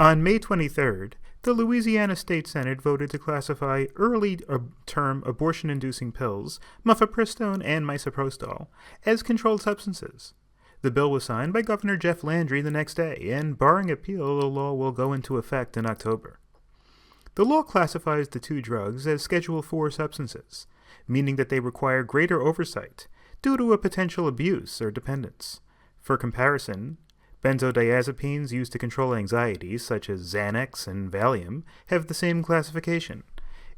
On May 23rd, the Louisiana State Senate voted to classify early-term abortion-inducing pills, mifepristone and misoprostol, as controlled substances. The bill was signed by Governor Jeff Landry the next day, and barring appeal, the law will go into effect in October. The law classifies the two drugs as Schedule IV substances, meaning that they require greater oversight due to a potential abuse or dependence. For comparison, benzodiazepines used to control anxiety, such as Xanax and Valium, have the same classification.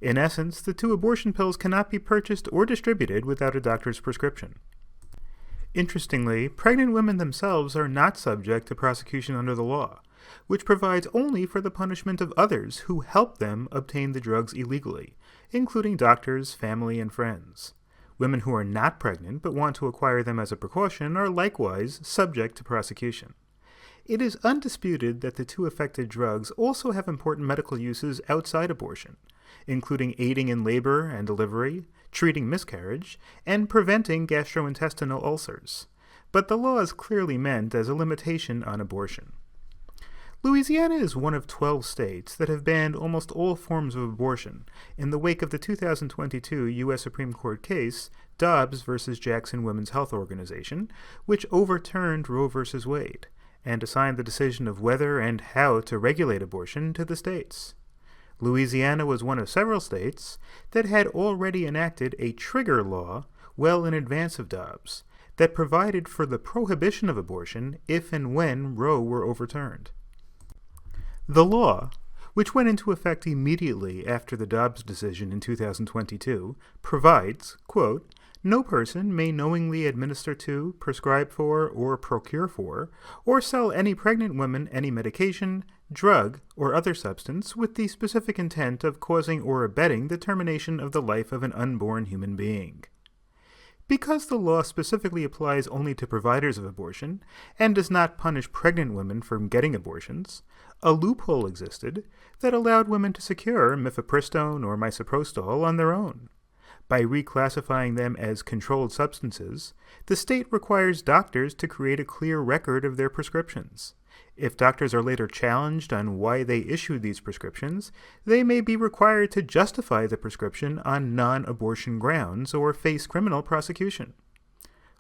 In essence, the two abortion pills cannot be purchased or distributed without a doctor's prescription. Interestingly, pregnant women themselves are not subject to prosecution under the law, which provides only for the punishment of others who help them obtain the drugs illegally, including doctors, family, and friends. Women who are not pregnant but want to acquire them as a precaution are likewise subject to prosecution. It is undisputed that the two affected drugs also have important medical uses outside abortion, including aiding in labor and delivery, treating miscarriage, and preventing gastrointestinal ulcers. But the law is clearly meant as a limitation on abortion. Louisiana is one of 12 states that have banned almost all forms of abortion in the wake of the 2022 U.S. Supreme Court case, Dobbs v. Jackson Women's Health Organization, which overturned Roe v. Wade, and assigned the decision of whether and how to regulate abortion to the states. Louisiana was one of several states that had already enacted a trigger law well in advance of Dobbs that provided for the prohibition of abortion if and when Roe were overturned. The law, which went into effect immediately after the Dobbs decision in 2022, provides, quote, "No person may knowingly administer to, prescribe for, or procure for, or sell any pregnant woman any medication, drug, or other substance with the specific intent of causing or abetting the termination of the life of an unborn human being." Because the law specifically applies only to providers of abortion and does not punish pregnant women for getting abortions, a loophole existed that allowed women to secure mifepristone or misoprostol on their own. By reclassifying them as controlled substances, the state requires doctors to create a clear record of their prescriptions. If doctors are later challenged on why they issued these prescriptions, they may be required to justify the prescription on non-abortion grounds or face criminal prosecution.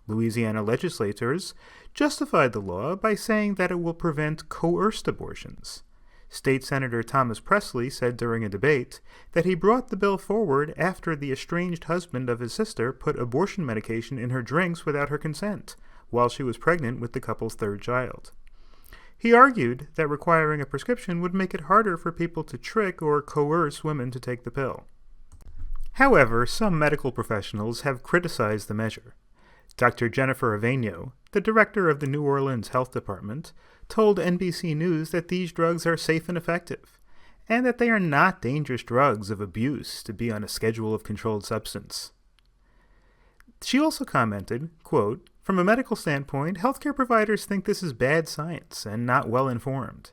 Louisiana legislators justified the law by saying that it will prevent coerced abortions. State Senator Thomas Presley said during a debate that he brought the bill forward after the estranged husband of his sister put abortion medication in her drinks without her consent, while she was pregnant with the couple's third child. He argued that requiring a prescription would make it harder for people to trick or coerce women to take the pill. However, some medical professionals have criticized the measure. Dr. Jennifer Aveno, the director of the New Orleans Health Department, told NBC News that these drugs are safe and effective, and that they are not dangerous drugs of abuse to be on a schedule of controlled substance. She also commented, quote, "From a medical standpoint, healthcare providers think this is bad science and not well informed.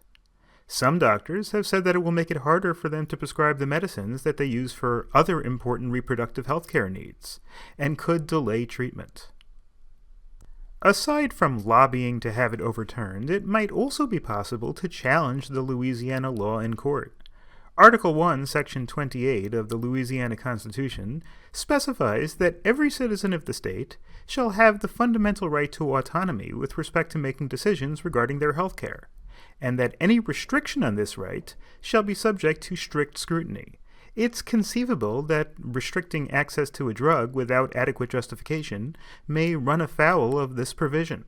Some doctors have said that it will make it harder for them to prescribe the medicines that they use for other important reproductive healthcare needs, and could delay treatment." Aside from lobbying to have it overturned, it might also be possible to challenge the Louisiana law in court. Article 1, Section 28 of the Louisiana Constitution specifies that every citizen of the state shall have the fundamental right to autonomy with respect to making decisions regarding their health care, and that any restriction on this right shall be subject to strict scrutiny. It's conceivable that restricting access to a drug without adequate justification may run afoul of this provision.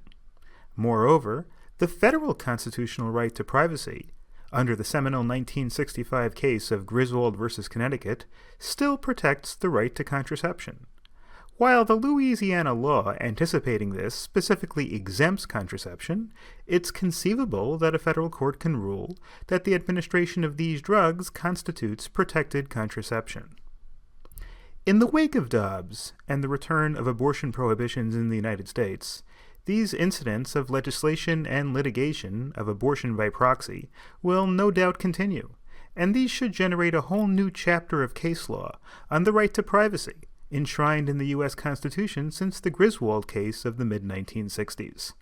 Moreover, the federal constitutional right to privacy, under the seminal 1965 case of Griswold v. Connecticut, still protects the right to contraception. While the Louisiana law anticipating this specifically exempts contraception, it's conceivable that a federal court can rule that the administration of these drugs constitutes protected contraception. In the wake of Dobbs and the return of abortion prohibitions in the United States, these incidents of legislation and litigation of abortion by proxy will no doubt continue, and these should generate a whole new chapter of case law on the right to privacy, enshrined in the U.S. Constitution since the Griswold case of the mid-1960s.